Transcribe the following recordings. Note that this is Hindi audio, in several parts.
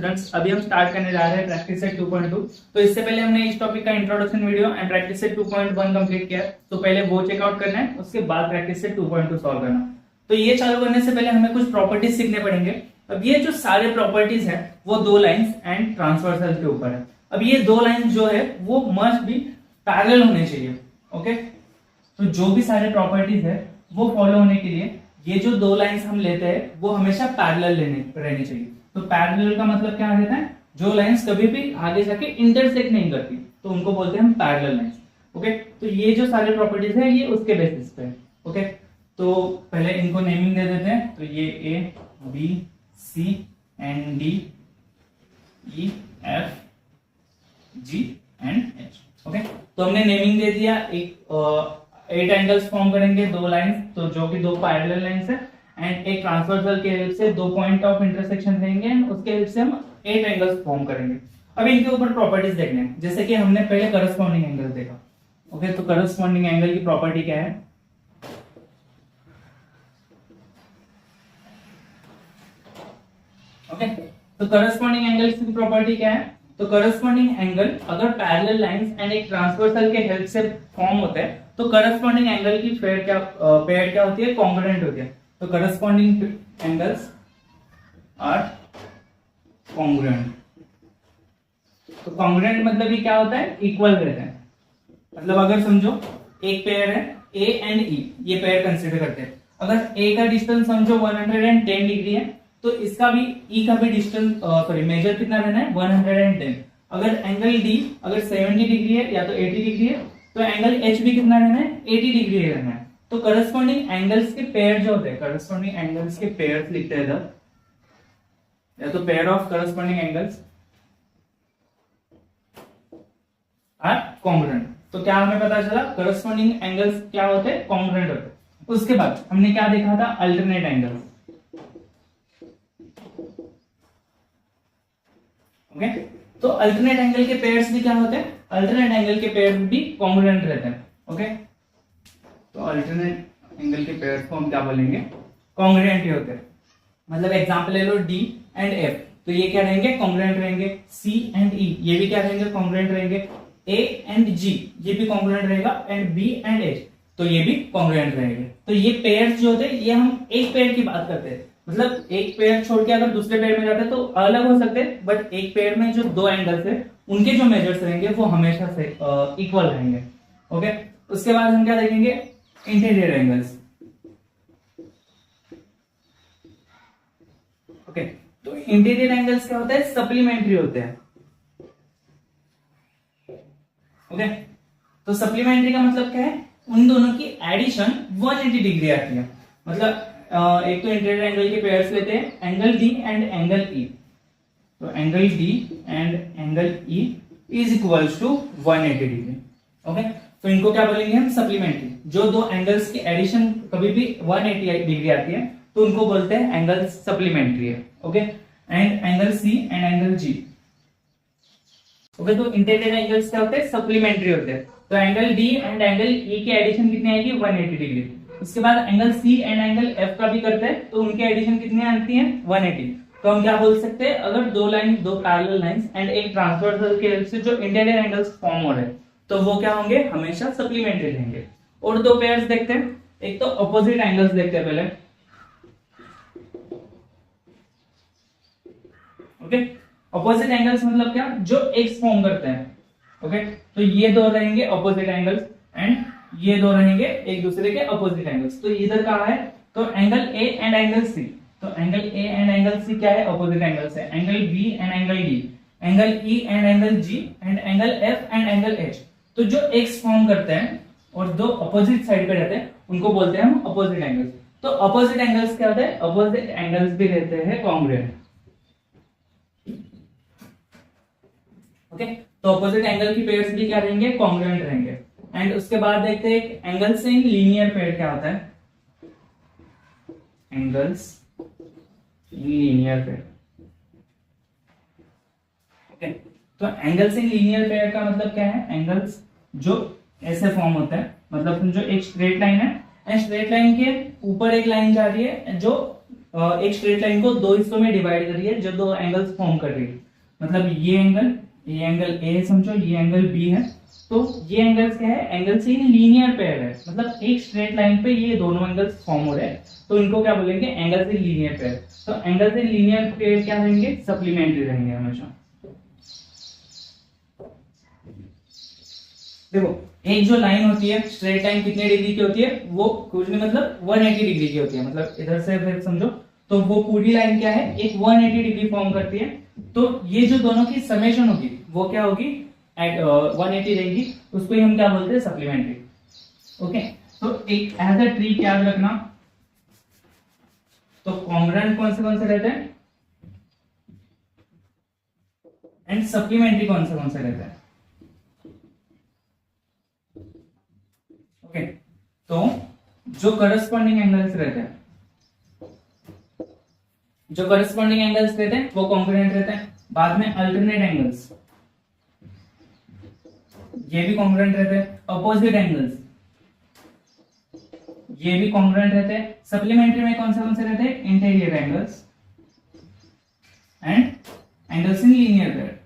स्टूडेंट्स, अभी हम स्टार्ट करने जा रहे हैं प्रैक्टिस सेट 2.2। तो इससे पहले हमने इस टॉपिक का introduction video and practice set 2.1 complete किया है। तो पहले वो चेकआउट करना है, उसके बाद प्रैक्टिस सेट 2.2 सॉल्व करना। तो ये चालू करने से पहले हमें कुछ प्रॉपर्टीज सीखने पड़ेंगे। अब ये जो सारे प्रॉपर्टीज है वो दो लाइंस एंड ट्रांसवर्सल के ऊपर है। अब ये दो लाइंस जो है वो मस्ट भी पैरेलल होने चाहिए। ओके, तो जो भी सारे प्रॉपर्टीज है वो फॉलो होने के लिए ये जो दो लाइंस हम लेते हैं वो हमेशा पैरेलल रहनी चाहिए। तो पैरेलल का मतलब क्या रहता है, जो लाइंस कभी भी आगे जाके इंटरसेक्ट नहीं करती तो उनको बोलते हैं हम पैरेलल लाइंस। ओके, तो ये जो सारे प्रॉपर्टीज है ये उसके बेसिस पे है। ओके, तो पहले इनको नेमिंग दे देते हैं। तो ये A B C and D E F G and H. Okay, तो हमने नेमिंग दे दिया। एक 8 एंगल्स फॉर्म करेंगे, दो लाइंस, तो जो कि दो पैरेलल लाइंस है, एंड एक ट्रांसवर्सल के हेल्प से दो पॉइंट ऑफ इंटरसेक्शन देंगे एंड उसके हेल्प से हम 8 एंगल्स फॉर्म करेंगे। अब इनके ऊपर प्रॉपर्टीज देखने हैं, जैसे कि हमने पहले करस्पॉन्डिंग एंगल देखा। ओके, तो करस्पॉन्डिंग एंगल की प्रॉपर्टी क्या है? ओके, तो करस्पॉन्डिंग एंगल की प्रॉपर्टी क्या है? तो करस्पॉन्डिंग एंगल अगर पैरेलल लाइंस एंड एक ट्रांसवर्सल के हेल्प से फॉर्म होता है तो करस्पॉन्डिंग एंगल की पेयर क्या होती है? कॉन्ग्रुएंट होती है। तो करस्पॉन्डिंग एंगल्स आर कॉन्ग्रुएंट। तो कॉन्ग्रुएंट मतलब ये क्या होता है? इक्वल रहते हैं। मतलब अगर समझो एक पेयर है ए एंड ई, ये पेयर कंसीडर करते हैं। अगर ए का डिस्टेंस समझो 110 डिग्री है तो इसका भी ई का भी डिस्टेंस मेजर कितना रहना है? 110। अगर एंगल डी अगर 70 डिग्री है या तो 80 डिग्री है तो एंगल एच भी कितना रहना है? 80 डिग्री रहना है। तो करस्पॉन्डिंग एंगल्स के पेयर जो होते हैं, करस्पॉन्डिंग एंगल्स के पेयर लिखते हैं इधर, या तो pair of corresponding angles are congruent. तो क्या हमें पता चला? करस्पॉन्डिंग एंगल्स क्या होते हैं? कॉन्ग्रुएंट होते हैं। उसके बाद हमने क्या देखा था? Alternate angles. ओके, तो अल्टरनेट एंगल के पेयर्स भी क्या होते हैं? अल्टरनेट एंगल के पेयर्स भी कॉन्ग्रुएंट रहते हैं। ओके, तो अल्टरनेट एंगल के पेयर्स को हम क्या बोलेंगे? कॉन्ग्रुएंट ही होते हैं। मतलब एग्जांपल ले लो डी एंड एफ, तो ये क्या रहेंगे? कॉन्ग्रुएंट रहेंगे। सी एंड ई ये भी क्या रहेंगे? कॉन्ग्रुएंट रहेंगे। ए एंड जी ये भी कॉन्ग्रुएंट रहेगा, एंड बी एंड एच तो ये भी कॉन्ग्रुएंट रहेंगे। तो ये पेयर्स जो होते हैं ये हम एक पेयर की बात करते हैं। मतलब एक पेयर छोड़ के अगर दूसरे पेयर में जाते हैं तो अलग हो सकते हैं, बट एक पेयर में जो दो एंगल्स है उनके जो मेजर्स रहेंगे वो हमेशा से इक्वल रहेंगे। ओके, उसके बाद हम क्या देखेंगे? Interior angles. ओके, तो इंटीरियर एंगल्स क्या होता है? सप्लीमेंट्री होते हैं। ओके, तो सप्लीमेंट्री का मतलब क्या है? उन दोनों की एडिशन 180 डिग्री आती है। मतलब एक तो इंटीरियर एंगल के पेयर्स लेते हैं, angle D and angle E. तो angle D and angle E is equals to 180 degree. Okay, तो इनको क्या बोलेंगे हम? सप्लीमेंट्री। जो दो एंगल्स की एडिशन कभी भी 180 डिग्री आती है तो उनको बोलते हैं एंगल सप्लीमेंट्री है। Okay, and angle C and angle G. Okay, तो इंटीरियर एंगल्स क्या होते हैं? सप्लीमेंट्री होते हैं। तो angle D and angle E की एडिशन कितनी आएगी? 180 डिग्री। उसके बाद angle C and angle F का भी करते हैं तो उनकी एडिशन कितनी आती है? 180। तो हम क्या बोल सकते हैं? अगर दो लाइन, दो पैरेलल लाइंस एंड एक ट्रांसवर्सल के हेल्प से जो इंटीरियर एंगल्स फॉर्म हो रहे हैं तो वो क्या होंगे? हमेशा सप्लीमेंट्री रहेंगे। और दो पेयर्स देखते हैं। एक तो अपोजिट एंगल्स देखते हैं पहले। ओके, अपोजिट एंगल्स मतलब क्या? जो एक्स फॉर्म करते हैं। ओके, तो ये दो रहेंगे अपोजिट एंगल्स एंड ये दो रहेंगे एक दूसरे के अपोजिट एंगल्स। तो इधर कहा है तो angle A and angle C. तो angle A and angle C क्या है? अपोजिट एंगल्स है। Angle B and angle D, angle E and angle G, and angle F and angle H. तो जो एक्स फॉर्म करते हैं और दो अपोजिट साइड पे रहते हैं उनको बोलते हैं हम अपोजिट एंगल्स। तो अपोजिट एंगल्स क्या होते हैं? अपोजिट एंगल्स भी रहते हैं कॉन्ग्रुएंट। ओके, तो अपोजिट एंगल की पेयर्स भी क्या रहेंगे? कॉन्ग्रुएंट रहेंगे। एंड उसके बाद देखते हैं एंगल्स इन लीनियर पेयर क्या होता है? Angles in linear pair. Okay, तो एंगल्स इन लीनियर पेयर का मतलब क्या है? एंगल्स जो ऐसे फॉर्म होते हैं, मतलब जो एक स्ट्रेट लाइन है एंड स्ट्रेट लाइन के ऊपर एक लाइन जा रही है जो एक स्ट्रेट लाइन को दो हिस्सों में डिवाइड कर रही है जो दो एंगल्स फॉर्म कर रही है। मतलब ये एंगल ए समझो, ये एंगल बी है। तो ये एंगल्स क्या है, एंगल्स इन लीनियर पेयर है, मतलब एक स्ट्रेट लाइन पे ये दोनों एंगल्स फॉर्म हो रहे हैं, तो इनको क्या बोलेंगे, एंगल्स इन लीनियर पेयर। तो एंगल्स इन लीनियर पेयर क्या रहेंगे, सप्लीमेंट्री रहेंगे हमेशा। देखो एक जो लाइन होती है स्ट्रेट लाइन कितने डिग्री की होती है, वो कुछ नहीं मतलब 180 डिग्री की होती है। मतलब इधर से फिर समझो तो वो पूरी लाइन क्या है, एक 180 डिग्री फॉर्म करती है। तो ये जो दोनों की समेशन होगी वो क्या होगी, एट 180 रहेगी, उसको ही हम क्या बोलते हैं, सप्लीमेंट्री। ओके, तो एक एज अ ट्रिक याद रखना, तो कॉन्ग्रुएंट कौन से रहते हैं एंड सप्लीमेंट्री कौन से रहते हैं। ओके, तो जो करस्पॉन्डिंग एंगल्स रहते हैं, वो कॉन्ग्रुएंट रहते हैं। बाद में अल्टरनेट एंगल्स, ये भी कॉन्ग्रुएंट रहते हैं। अपोजिट एंगल्स, ये भी कॉन्ग्रुएंट रहते हैं। सप्लीमेंट्री में कौन से रहते हैं, interior angles and angles in linear pair.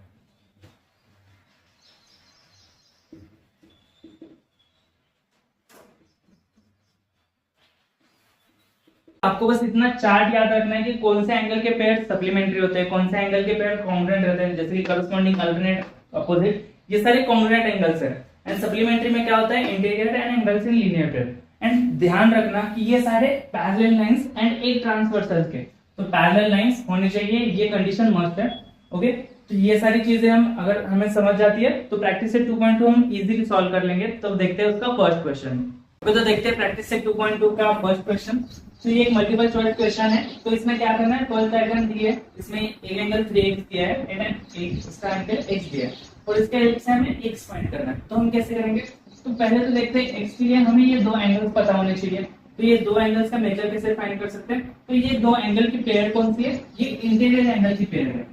आपको बस इतना चार्ट याद रखना है कि कौन से एंगल के पेयर सप्लीमेंट्री होते हैं, कौन से एंगल के पेयर कॉन्ग्रुएंट रहते हैं, जैसे कि करस्पॉन्डिंग, अल्टरनेट, अपोजिट, ये सारे कॉन्ग्रुएंट एंगल्स हैं। एंड सप्लीमेंट्री में क्या होता है, interior and angles in linear pair. And ध्यान रखना कि ये सारे पैरेलल लाइंस एंड एक ट्रांसवर्सल के, तो पैरेलल लाइंस होने चाहिए, ये कंडीशन मस्ट है। ओके, तो ये सारी चीजें हम अगर हमें समझ जाती है तो प्रैक्टिस सेट 2.2 हम इजीली सॉल्व कर लेंगे। तो देखते हैं उसका फर्स्ट क्वेश्चन। तो देखते हैं प्रैक्टिस सेट 2.2 का फर्स्ट क्वेश्चन। तो ये एक मल्टीपल चॉइस क्वेश्चन है। तो इसमें क्या करना है, 12 डायग्राम दी है, इसमें एक एंगल 3x दिया है एंड इसका एंगल x दिया है और इसके हेल्प से हमें x फाइंड करना है। तो हम कैसे करेंगे, तो पहले तो देखते हैं x के लिए हमें ये दो एंगल्स पता होने चाहिए। तो ये दो एंगल्स का मेजर कैसे फाइंड कर सकते हैं, तो ये दो एंगल की पेयर कौन सी है, ये इंटीरियर एंगल की पेयर है।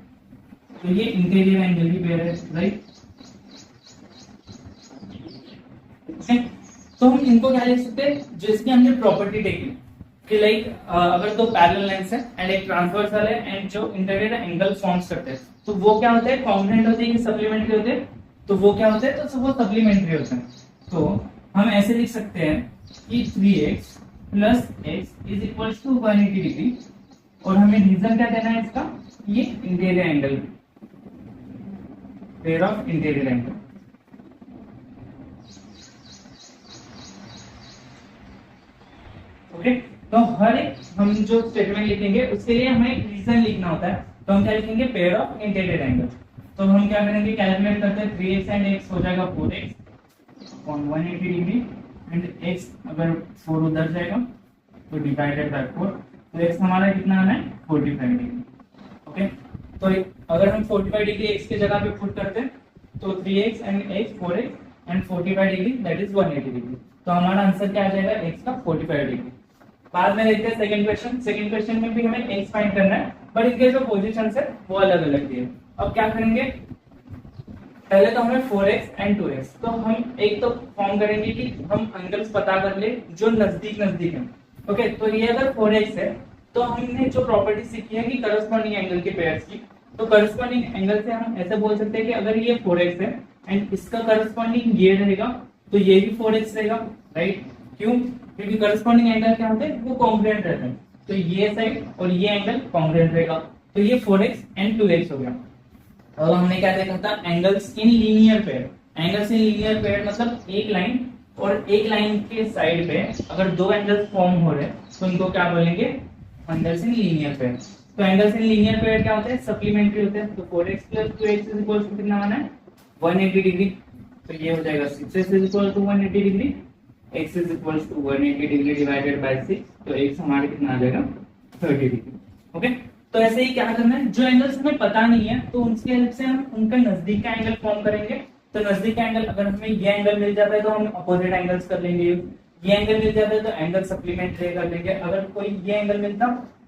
तो ये इंटीरियर एंगल की पेयर है, राइट। तो हम इनको क्या लिख सकते हैं, जिसकी हमने प्रॉपर्टी देखी कि लाइक अगर दो पैरेलल लाइंस है एंड एक ट्रांसवर्सल है एंड जो इंटीरियर एंगल फॉर्म्स करते हैं, तो वो क्या होते हैं, कॉन्ग्रुएंट होते हैं कि सप्लीमेंट्री होते हैं, तो वो क्या होते हैं, तो वो सप्लीमेंट्री होते हैं। तो हम ऐसे लिख सकते हैं कि 3x plus x is equal to 180 degree, और हमें रीजन क्या देना है इसका, ये interior angle, pair of interior angle. Okay, तो हर एक हम जो स्टेटमेंट लिखेंगे उसके लिए हमें एक रीजन लिखना होता है। तो हम क्या लिखेंगे, पेयर ऑफ इंटीरियर एंगल। तो हम क्या करेंगे, कैलकुलेट करते हैं, 3x एंड x हो जाएगा 4x upon 180 degree and x अगर 4 उधर जाएगा तो डिवाइडेड बाय 4, तो x हमारा कितना आना है, 45 डिग्री। ओके, तो अगर हम 45 डिग्री x की जगह पे पुट करते हैं तो 3x and x 4x and 45 degree that is 180 degree. तो हमारा आंसर क्या आ जाएगा, x का 45 डिग्री। बाद में देखते हैं सेकंड क्वेश्चन। सेकंड क्वेश्चन में भी हमें x फाइंड करना है, बट इनके जो पोजीशंस है वो अलग अलग दिए। अब क्या करेंगे, पहले तो हमें 4x एंड 2x, तो हम एक तो फॉर्म करेंगे कि हम एंगल्स पता कर ले जो नजदीक नजदीक है। ओके, तो ये अगर 4x है तो हमने जो प्रॉपर्टी सीखी है कि करस्पॉन्डिंग एंगल के पेयर्स की, तो करस्पॉन्डिंग एंगल से हम ऐसे बोल सकते हैं कि अगर ये 4x है एंड इसका करस्पॉन्डिंग ये रहेगा तो ये भी 4x रहेगा, राइट। क्यों, क्योंकि करस्पॉन्डिंग एंगल क्या होते हैं, वो कॉन्ग्रुएंट रहते हैं। तो ये साइड और ये एंगल कॉन्ग्रुएंट रहेगा, तो ये 4x एंड 2x हो गया। अब हमने क्या देखा था, angles in linear pair. Angles in linear pair मतलब एक लाइन और एक लाइन के साइड पे अगर दो एंगल्स फॉर्म हो रहे हैं तो इनको क्या बोलेंगे, एंगल्स इन लीनियर पेयर। तो एंगल्स इन लीनियर पेयर क्या होते हैं, सप्लीमेंट्री होते हैं। तो 4x plus 2x is equal to कितना आना है, 180 डिग्री। तो ये हो जाएगा 6x is equal to 180 degree, x is equal to 180 degree divided by 6, तो x हमारे कितना आ जाएगा, 30 डिग्री। ओके, तो ऐसे ही क्या करना है, जो एंगल्स हमें पता नहीं है तो उसके हेल्प से हम उनका नजदीक का एंगल फॉर्म करेंगे। तो नजदीक का एंगल, अगर हमें ये एंगल मिल जाता है तो हम अपोजिट एंगल्स कर लेंगे, ये एंगल मिल जाता है तो एंगल सप्लीमेंट्री कर लेंगे। अगर कोई ये एंगल मिलता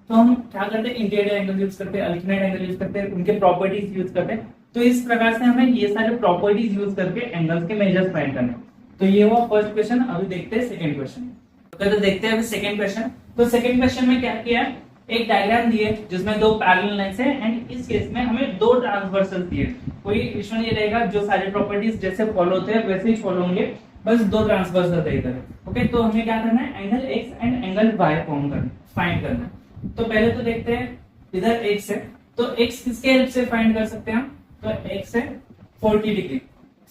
तो हम क्या करते हैं, इंटीरियर एंगल यूज करते हैं, अल्टरनेट एंगल यूज करते हैं, उनके प्रॉपर्टीज यूज करते हैं। तो इस प्रकार से हमें ये सारे प्रॉपर्टीज यूज करके एंगल्स के मेजर्स फाइंड करने। तो ये हुआ फर्स्ट क्वेश्चन। अभी देखते हैं सेकंड क्वेश्चन। तो देखते हैं अभी सेकंड क्वेश्चन। तो सेकंड क्वेश्चन में क्या किया है, एक डायग्राम दिए जिसमें दो पैरेलल लाइंस है एंड इस केस में हमें दो ट्रांसवर्सल दिए। कोई इश्यू नहीं रहेगा, जो सारे प्रॉपर्टीज जैसे फॉलो होते हैं वैसे ही फॉलो होंगे, बस दो ट्रांसवर्सल है इधर। ओके, तो हमें क्या करना है, angle x and angle y form करना, फाइंड करना है। तो पहले तो देखते हैं, इधर x है तो x किसके हेल्प से फाइंड कर सकते हैं हम, तो x है 40 डिग्री,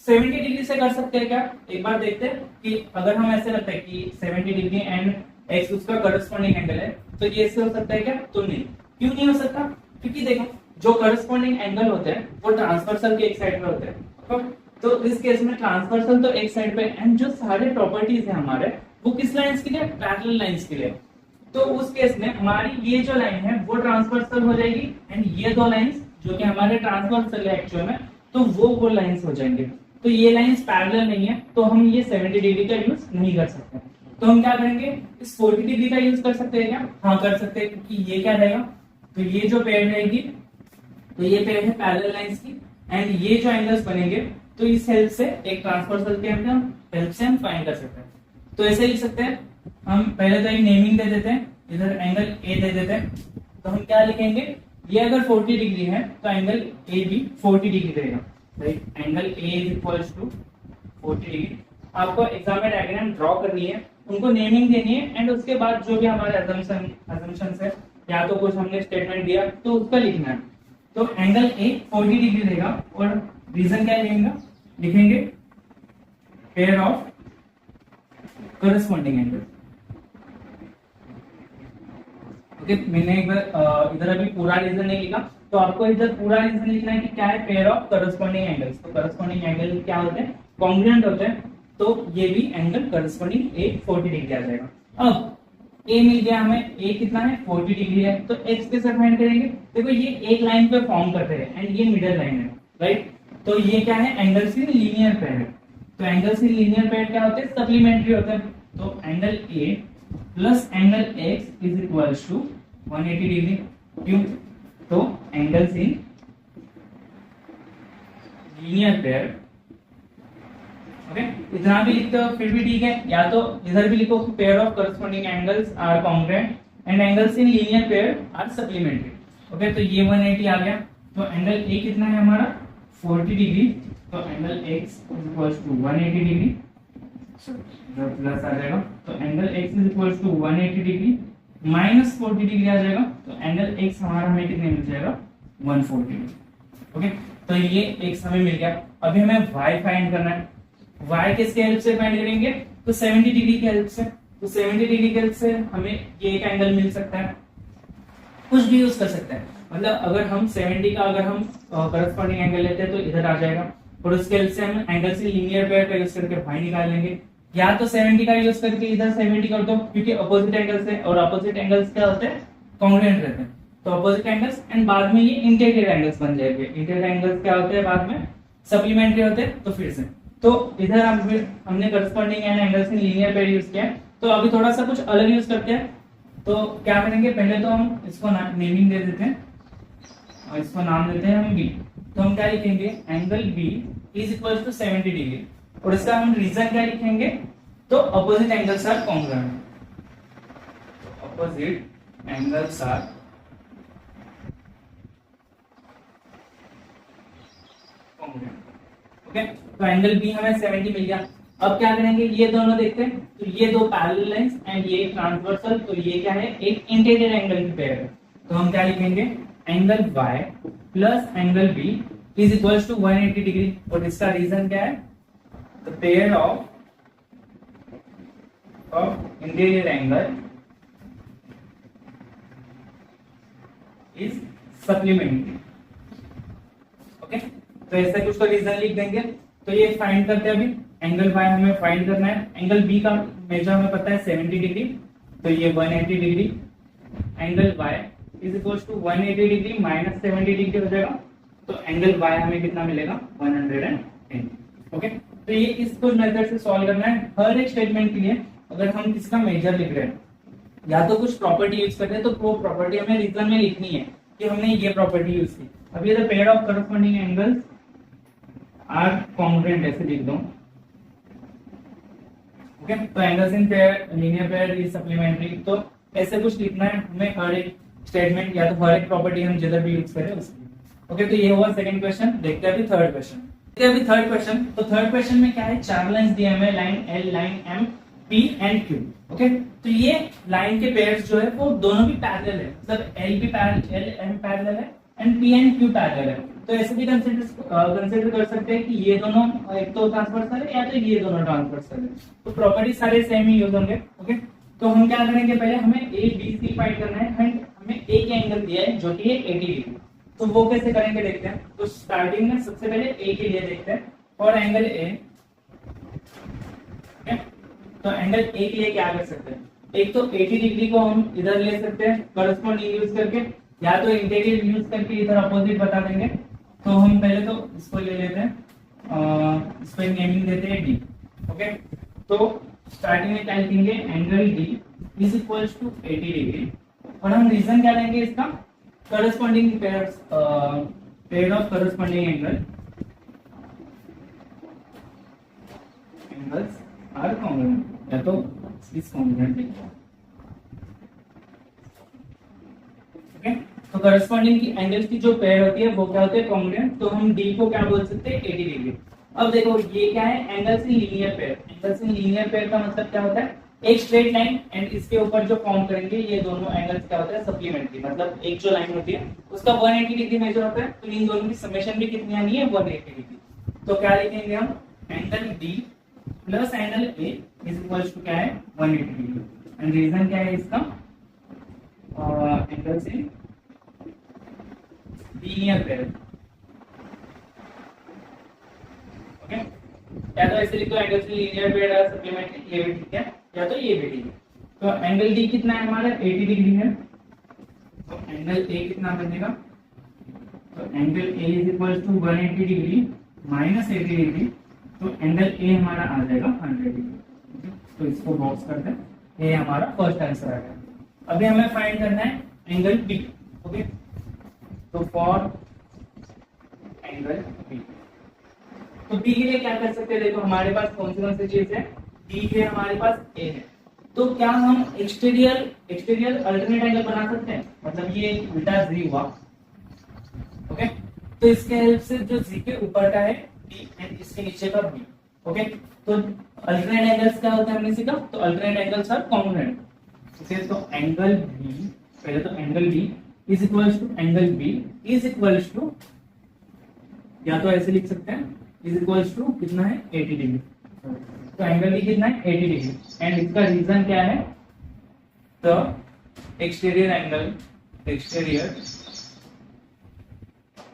70 डिग्री से कर सकते हैं क्या, एक बार देखते हैं कि अगर हम ऐसे लगता है कि 70 डिग्री एंड x उसका करस्पॉन्डिंग एंगल है तो ये ऐसे हो सकता है क्या, तो नहीं। क्यों नहीं हो सकता, क्योंकि देखो जो करस्पॉन्डिंग एंगल होते हैं वो ट्रांसवर्सल के एक साइड पे होते हैं। तो इस केस में ट्रांसवर्सल तो एक साइड पे एंड जो सारे प्रॉपर्टीज है हमारे वो किस लाइंस के लिए, पैरेलल लाइंस के लिए। तो उस केस में हमारी ये जो लाइन है वो ट्रांसवर्सल हो जाएगी एंड ये दो लाइंस जो कि हमारे ट्रांसवर्सल है एक्चुअल में, तो वो लाइंस हो जाएंगे। तो ये लाइंस पैरेलल नहीं है तो हम ये 70 डिग्री का यूज नहीं कर सकते। तो हम क्या करेंगे, इस 40 डिग्री का यूज कर सकते हैं क्या, हाँ कर सकते हैं, क्योंकि ये क्या रहेगा, तो ये जो पेयर रहेगी तो ये पेयर है पैरेलल लाइंस की एंड ये जो एंगल्स बनेंगे तो इस हेल्प से एक ट्रांसवर्सल के हेल्प से हम फाइंड कर सकते हैं। तो ऐसे लिख सकते हैं, हम पहले तो एक नेमिंग दे देते हैं, इधर एंगल ए दे देते हैं। तो हम क्या लिखेंगे, ये अगर 40 डिग्री है तो एंगल ए भी 40 डिग्री रहेगा, right. Angle A is equals to 40 degree. आपको एग्जाम में डायग्राम ड्रॉ करनी है, उनको नेमिंग देनी है एंड उसके बाद जो भी हमारे असम्पशंस है या तो कुछ हमने स्टेटमेंट दिया तो उसका लिखना है। तो एंगल ए 40 डिग्री रहेगा और रीजन क्या लिखेंगे, pair of corresponding angle. Okay, मैंने एक बार इधर अभी पूरा रीजन नहीं लिखा, तो आपको इधर पूरा रीजन लिखना है कि क्या है, पेयर ऑफ करस्पॉन्डिंग एंगल्स। तो करस्पॉन्डिंग एंगल क्या होते हैं, कॉन्ग्रुएंट होते हैं, तो ये भी एंगल करस्पॉन्डिंग ए 40 डिग्री आ जाएगा। अब ए मिल गया हमें, ए कितना है 40 डिग्री है, तो एक्स कैसे फाइंड करेंगे, देखो ये एक लाइन पे फॉर्म करते हैं एंड ये मिडल लाइन है, राइट। तो ये क्या है, एंगल्स इन लीनियर पेयर है। तो एंगल्स इन लीनियर पेयर क्या होते हैं, सप्लीमेंट्री होते हैं। तो angle A plus angle X is equals to 180 degree. क्यों, तो angles in linear pair, okay, इतना भी लिखते हो फिर भी ठीक है, या तो इधर भी लिखो pair of corresponding angles are congruent and angles in linear pair are supplementary. Okay, तो ये 180 आ गया। तो एंगल ए कितना है हमारा 40 डिग्री, तो angle X is equals to 180 degree, plus आ जाएगा। तो angle X is equals to 180 degree minus 40 degree आ जाएगा। तो एंगल एक्स हमारा हमें कितने मिल जाएगा, 140 डिग्री। ओके, तो ये एक्स हमें मिल गया। अभी हमें वाई फाइंड करना है। वाई किसके हेल्प से फाइंड करेंगे, तो 70 डिग्री की हेल्प से। तो 70 डिग्री की हेल्प से हमें ये एक एंगल मिल सकता है, कुछ भी यूज कर सकते हैं। मतलब अगर हम 70 का अगर हम करस्पॉन्डिंग एंगल लेते हैं तो इधर आ जाएगा, और उसके हेल्प से हम एंगल से लीनियर पेयर का यूज करके वाई निकाल लेंगे। या तो 70 का यूज करके इधर 70 कर दो, क्योंकि अपोजिट एंगल्स है और अपोजिट एंगल्स क्या होते हैं, कॉन्ग्रुएंट रहते हैं। तो अपोजिट एंगल्स एंड बाद में ये इंटीरियर एंगल्स बन जाएंगे। इंटीरियर एंगल्स क्या होते हैं, बाद में सप्लीमेंट्री होते हैं। तो फिर से तो इधर हमने corresponding and angles in linear pair use किया, तो अभी थोड़ा सा कुछ अलग यूज करते हैं। तो क्या करेंगे, पहले तो हम इसको नेमिंग दे देते हैं और इसको नाम देते हैं हम बी। तो हम क्या लिखेंगे, angle B is equal to 70 degree, और इसका हम रीजन क्या लिखेंगे, तो opposite angles are congruent. Opposite angles are congruent. Okay, तो एंगल बी हमें 70 मिल गया। अब क्या करेंगे, ये दोनों देखते हैं, तो ये दो पैरेलल लाइंस एंड ये ट्रांसवर्सल, तो ये क्या है, एक इंटीरियर एंगल की पेयर है। तो हम क्या लिखेंगे, angle y plus angle b is equals to 180 degree, और इसका रीजन क्या है, the pair of interior angle is supplementary. Okay, तो ऐसा कुछ तो रीजन लिख देंगे। तो ये फाइंड करते हैं, अभी एंगल y हमें फाइंड करना है। एंगल b का मेजर हमें पता है 70 डिग्री, तो ये 180 degree. Angle y is equals to 180 degree minus 70 degree हो जाएगा। तो एंगल y हमें कितना मिलेगा, 110। ओके, तो ये इस कुछ मेथड से सॉल्व करना है। हर एक स्टेटमेंट के लिए अगर हम किसका मेजर लिख रहे हैं या तो कुछ प्रॉपर्टी यूज करते हैं, तो वो प्रॉपर्टी हमें रीजन में लिखनी है कि हमने ये प्रॉपर्टी यूज की। अब ये the pair of corresponding angles are congruent ऐसे लिख दो। ओके, तो angles in pair linear pair is supplementary, तो ऐसे कुछ लिखना है हमें हर एक स्टेटमेंट या तो हर एक प्रॉपर्टी हम जिधर भी यूज करें उसकी। ओके, तो ये हुआ सेकंड क्वेश्चन। देखते हैं अभी थर्ड क्वेश्चन। अभी थर्ड क्वेश्चन, तो थर्ड क्वेश्चन में क्या है, चार लाइंस दिए हमें, line L, line M, P and Q. Okay, तो ये लाइन के पेयर्स जो है वो दोनों भी पैरेलल है, मतलब एल भी पैरेलल, एल एम पैरेलल है and P and Q parallel है। तो ऐसे भी कंसीडर कर सकते हैं कि ये दोनों एक तो ट्रांसवर्सल है या तो ये दोनों ट्रांसवर्सल है। तो प्रॉपर्टी सारे सेम ही यूज होंगे। ओके, तो हम क्या करेंगे, पहले हमें ए बी सी फाइंड करना है एंड हमें ए के एंगल दिया है जो कि है 80 डिग्री। तो वो कैसे करेंगे देखते हैं। तो स्टार्टिंग में सबसे पहले ए के लिए देखते हैं, और एंगल ए, तो एंगल ए के लिए क्या कर सकते हैं, एक तो 80 डिग्री को हम इधर ले सकते हैं करस्पॉन्डिंग यूज करके, या तो इंटीग्रल यूज करके इधर अपोजिट बता देंगे। तो हम पहले तो इसको ले लेते हैं, इसको नेमिंग देते हैं डी। ओके, तो स्टार्टिंग में क्या लिखेंगे, angle D is equals to 80 degree, और हम रीजन क्या लेंगे इसका, corresponding pairs, pair of corresponding angles are congruent, या तो इस कॉन्ग्रुएंट। ओके, तो करस्पॉन्डिंग की एंगल्स की जो पेयर होती है वो क्या होती है, कॉन्ग्रुएंट। तो हम डी को क्या बोल सकते हैं, 80 डिग्री। अब देखो ये क्या है, angles in linear pair. Angles in linear pair का मतलब क्या होता है, एक स्ट्रेट लाइन एंड इसके ऊपर जो फॉर्म करेंगे ये दोनों एंगल्स क्या होता है, सप्लीमेंट्री। मतलब एक जो लाइन होती है उसका 180 डिग्री मेजर होता है, तो इन दोनों की समेशन भी कितनी आनी है, 180 डिग्री। तो क्या लिखेंगे हम, angle D plus angle A is equals to क्या है, 180 डिग्री। एंड रीजन क्या है इसका, angles in linear pair. Okay, या तो ऐसे लिख दो, एंगल्स इन लीनियर पेयर है सप्लीमेंट्री, ये भी ठीक है, या तो ये भी ठीक है। तो एंगल डी कितना है हमारा, 80 डिग्री है। तो एंगल ए कितना बनेगा, तो angle A is equal to 180 degree minus 80 degree. तो एंगल ए हमारा आ जाएगा 100 डिग्री। तो इसको बॉक्स करते हैं, ये हमारा फर्स्ट आंसर आ गया। अभी हमें फाइंड करना है एंगल बी। ओके, तो फॉर एंगल बी, तो बी के लिए क्या कर सकते हैं, देखो हमारे पास कौन सी चीज है, डी है हमारे पास, ए है। तो क्या हम एक्सटीरियर अल्टरनेट एंगल बना सकते हैं, मतलब ये उल्टा जी हुआ। ओके, तो इसके हेल्प से जो जी के ऊपर का है डी एंड इसके नीचे का बी। ओके, तो अल्टरनेट एंगल्स क्या होते हैं हमने सीखा, तो alternate angles are congruent. Okay, तो एंगल बी, पहले तो angle B is equals to angle B is equals to, या तो ऐसे लिख सकते हैं, इज इक्वल्स टू कितना है, 80 डिग्री। तो एंगल बी कितना है, 80 डिग्री। एंड इसका रीजन क्या है, the exterior angle, exterior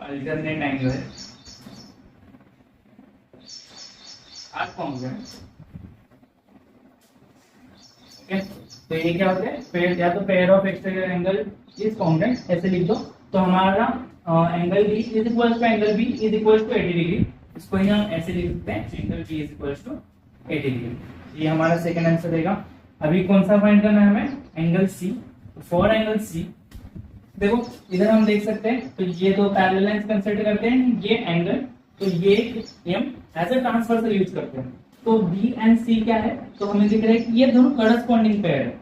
alternate angle are congruent. Okay, तो ये क्या होता है, पेयर, या तो pair of exterior angle is congruent, ऐसे लिख दो। तो हमारा angle B is equals to angle B is equals to 80 degree. इसको ही हम ऐसे लिख सकते हैं, angle B is equals to 80 degree. ये हमारा सेकंड आंसर देगा। अभी कौन सा फाइंड करना है हमें, angle C. For angle C, देखो इधर हम देख सकते हैं, तो ये दो पैरेलल लाइंस कंसीडर करते हैं, ये एंगल, तो ये M as a transversal use करते हैं। तो बी एंड सी क्या है, तो हमें दिख रहा है कि ये दोनों करस्पॉन्डिंग पेयर है।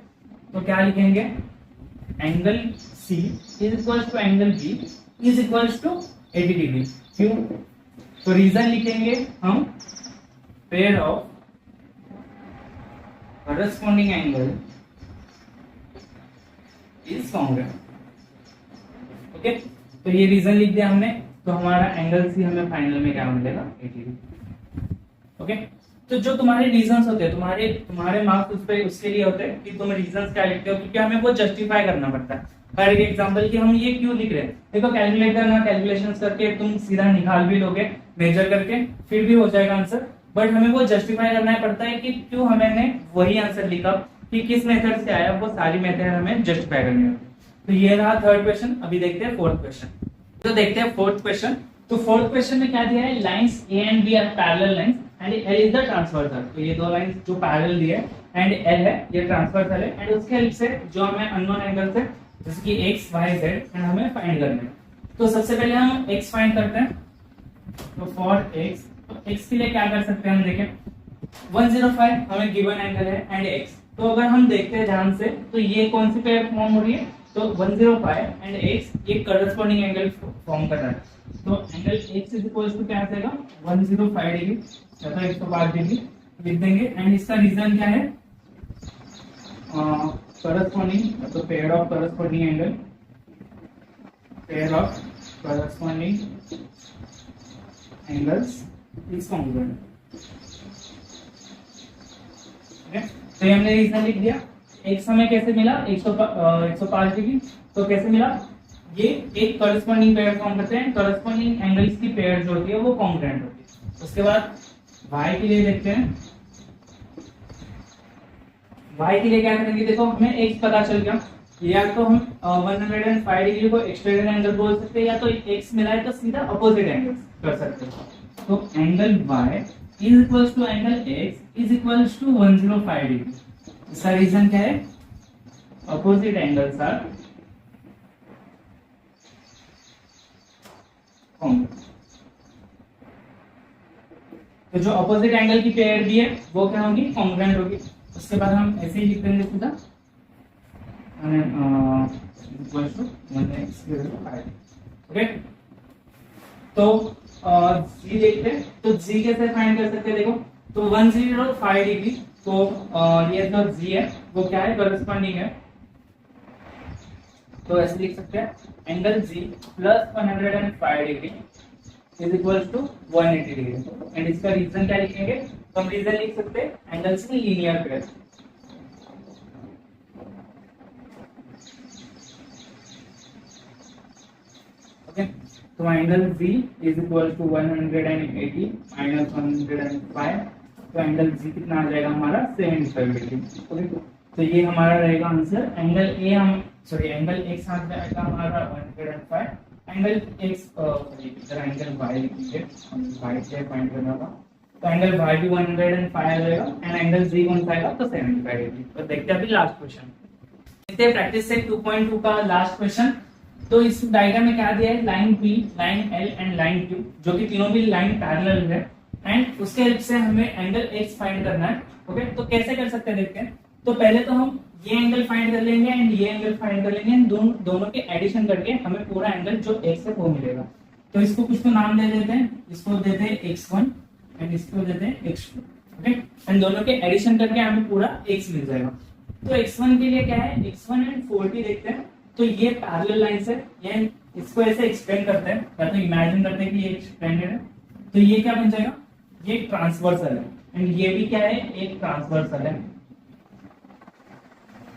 तो क्या लिखेंगे, angle C is equals to angle B is equals to 80 degree. क्यों, तो रीजन लिखेंगे हम, pair of corresponding angle is congruent। Okay, तो ये रीजन लिख दिया हमने। तो हमारा एंगल सी हमें फाइनल में क्या मिलेगा, 80 डिग्री। ओके, तो जो तुम्हारे रीजंस होते हैं, तुम्हारे मार्क्स उस पे उसके लिए होते हैं कि तुम रीजंस क्या लिखते हो, क्योंकि हमें वो जस्टिफाई करना पड़ता है। फॉर एग्जांपल कि हम ये क्यों लिख रहे हैं, देखो कैलकुलेटर ना कैलकुलेशंस करके तुम सीधा निकाल भी लोगे मेजर करके, फिर भी हो जाएगा आंसर, बट हमें वो जस्टिफाई करना पड़ता है कि क्यों हमने वही आंसर लिखा, कि किस मेथड से आया, वो सारी मेथड हमें जस्टिफाई करनी है। तो ये रहा थर्ड क्वेश्चन। अभी देखते हैं फोर्थ क्वेश्चन। तो देखते हैं फोर्थ क्वेश्चन। तो फोर्थ क्वेश्चन में क्या दिया है, lines A and B are parallel lines and L is the transversal. तो ये दो लाइंस जो पैरेलल दिए एंड एल है, ये ट्रांसवर्सल है, एंड उसके हेल्प से जो हमें अननोन एंगल्स है जैसे कि एक्स वाई जेड एंड हमें फाइंड करना है। तो सबसे पहले हम एक्स फाइंड करते हैं। तो फॉर एक्स, तो एक्स के लिए क्या कर सकते हैं हम देखें, 105 हमें गिवन एंगल है एंड एक्स। तो अगर हम देखते हैं ध्यान से, तो ये कौन सी पेयर फॉर्म हो रही है, तो 105 एंड x ये करस्पॉन्डिंग एंगल फॉर्म कर रहा है, तो angle x is equal to क्या आ जाएगा 105 डिग्री या तो 105 डिग्री लिख देंगे। एंड इसका रीजन क्या है, करस्पॉन्डिंग तो pair of corresponding angle, pair of corresponding angles is congruent. तो ये हमने रीजन लिख दिया। एक समय कैसे मिला 105 डिग्री, तो कैसे मिला, ये एक करस्पॉन्डिंग पेयर फॉर्म करते हैं, करस्पॉन्डिंग एंगल्स की पेयर जो होती है वो कॉन्ग्रुएंट होती है। उसके बाद y के लिए देखते हैं, y के लिए क्या करेंगे, देखो हमें x पता चल गया, या तो हम 105 डिग्री को एक्सटेंडेड एंगल बोल सकते हैं, या तो x मिला है तो सीधा अपोजिट एंगल कर सकते हैं। तो angle y is equals to angle x is equals to 105 degree. इसका रीजन क्या है, अपोजिट एंगल्स आर कॉन्ग्रुएंट। तो जो अपोजिट एंगल की पेयर भी है वो क्या होगी, कॉन्ग्रुएंट होगी। उसके बाद हम ऐसे ही लिख देंगे सीधा इक्वल्स टू 105। ओके, तो g देखते हैं, तो g कैसे फाइंड कर सकते हैं, देखो तो 105 डिग्री, तो ये जो g है वो क्या है, करस्पॉन्डिंग है, तो ऐसे लिख सकते हैं angle g plus 105 degree is equal to 180 degree. And इसका रीजन क्या लिखेंगे, तो हम रीजन लिख सकते हैं एंगल्स की लीनियर पेयर। ओके, तो angle v is equal to 180 minus 105, तो एंगल g कितना आ जाएगा हमारा 75 डिग्री। ओके, तो ये हमारा रहेगा आंसर। एंगल a हम एंगल x आ जाएगा हमारा 105, एंगल x एंगल y लिखेंगे, y से फाइंड करना था, तो एंगल y भी 105 आ जाएगा एंड एंगल g कौन सा आएगा, तो 75 डिग्री। तो देखते हैं अभी लास्ट क्वेश्चन, देखते हैं प्रैक्टिस सेट 2.2 का लास्ट क्वेश्चन। तो इस डायग्राम में क्या दिया है, line P, line L and line Q, जो कि तीनों भी लाइन पैरेलल है, एंड उसके हेल्प से हमें एंगल x फाइंड करना है। ओके, तो कैसे कर सकते हैं देखते हैं। तो पहले तो हम ये एंगल फाइंड कर लेंगे एंड ये एंगल फाइंड कर लेंगे, दोनों के एडिशन करके हमें पूरा एंगल जो x है वो मिलेगा। तो इसको कुछ तो नाम दे देते हैं, इसको देते हैं x1 एंड इसको देते हैं x2। ओके, एंड दोनों के एडिशन करके हमें पूरा x मिल जाएगा। तो x1 के लिए क्या है, x1 एंड 40 देखते हैं। तो ये पैरेलल लाइंस है, ये इसको ऐसे एक्सपेंड करते हैं, या तो इमेजिन करते हैं कि ये एक्सपेंडेड है, तो ये क्या बन जाएगा, ये ट्रांसवर्सल है, एंड ये भी क्या है, एक ट्रांसवर्सल है।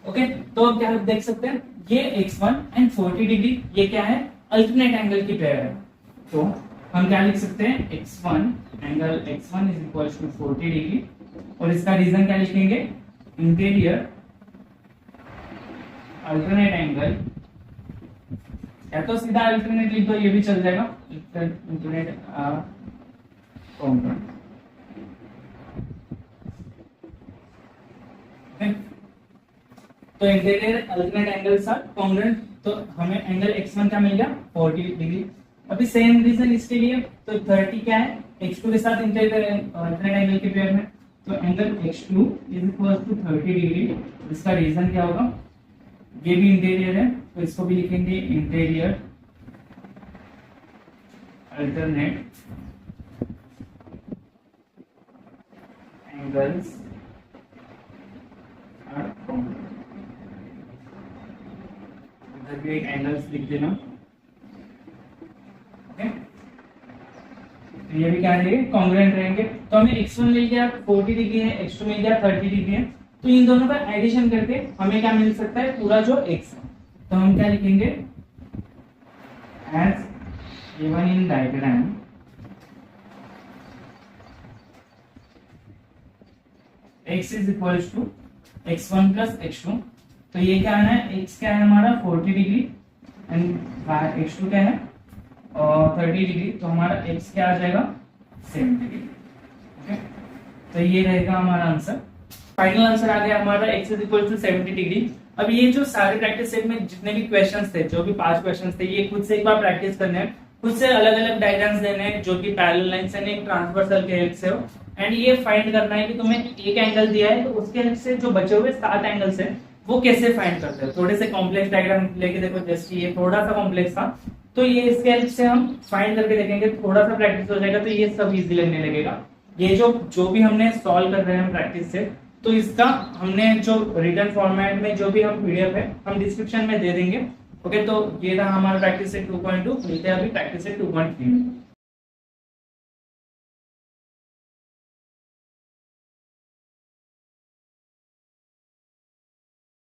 ओके, तो अब क्या देख सकते हैं, ये x1 एंड 40 डिग्री ये क्या है, अल्टरनेट एंगल की पेयर है। तो हम क्या लिख सकते हैं, angle x1 is equal to 40 degree, और इसका रीजन क्या लिखेंगे, इंटीरियर अल्टरनेट एंगल, या तो सीधा अल्टरनेट लिख दो, ये भी चल जाएगा, अल्टरनेट कॉन्ग्रुएंट। तो interior alternate angles are congruent, तो हमें एंगल x1 क्या मिल गया 40 डिग्री। अभी सेम रीजन इसके लिए, तो 30 क्या है, x2 के साथ इंटीरियर अल्टरनेट एंगल के पेयर में, तो angle x2 is equal to 30 degree. इसका रीजन क्या होगा, ये भी इंटीरियर है, तो इसको भी लिखेंगे interior alternate angles are congruent. इधर भी एक एंगल्स लिख देना। ओके, तो ये भी क्या रहेंगे, कॉन्ग्रुएंट रहेंगे। तो हमें x1 मिल गया 40 डिग्री है, x2 मिल गया 30 डिग्री है, तो इन दोनों का एडिशन करके हमें क्या मिल सकता है, पूरा जो x है। तो हम क्या लिखेंगे, as given in diagram x is equal to x1 plus x2। तो ये क्या है, x क्या है हमारा 40 डिग्री एंड x2 क्या है और 30 डिग्री, तो हमारा x क्या आ जाएगा 70 डिग्री। ओके, तो ये रहेगा हमारा आंसर। फाइनल आंसर आ गया हमारा x is equal to 70 degree. अब ये जो सारे प्रैक्टिस सेट में जितने भी क्वेश्चंस थे, जो भी 5 क्वेश्चंस थे, ये खुद से एक बार प्रैक्टिस करने हैं, खुद से अलग अलग डायग्राम्स देने हैं जो कि पैरेलल लाइंस एंड एक ट्रांसवर्सल के हेल्प से हो, एंड ये फाइंड करना है कि तुम्हें एक एंगल दिया है तो उसके हेल्प से जो बचे हुए 7 एंगल्स हैं वो कैसे फाइंड करते हैं। थोड़े से कॉम्प्लेक्स डायग्राम लेके देखो, जैसे ये थोड़ा सा कॉम्प्लेक्स था, तो ये इसके हेल्प से हम फाइंड करके देखेंगे, थोड़ा सा प्रैक्टिस हो जाएगा तो ये सब इजी लगने लगेगा। ये जो भी हमने सॉल्व कर रहे हैं प्रैक्टिस से, तो इसका हमने जो रिटर्न फॉर्मेट में जो भी हम पीडीएफ है हम डिस्क्रिप्शन में दे देंगे। ओके, तो ये था हमारा प्रैक्टिस सेट 2.2। मिलते हैं अभी प्रैक्टिस सेट 2.3 में।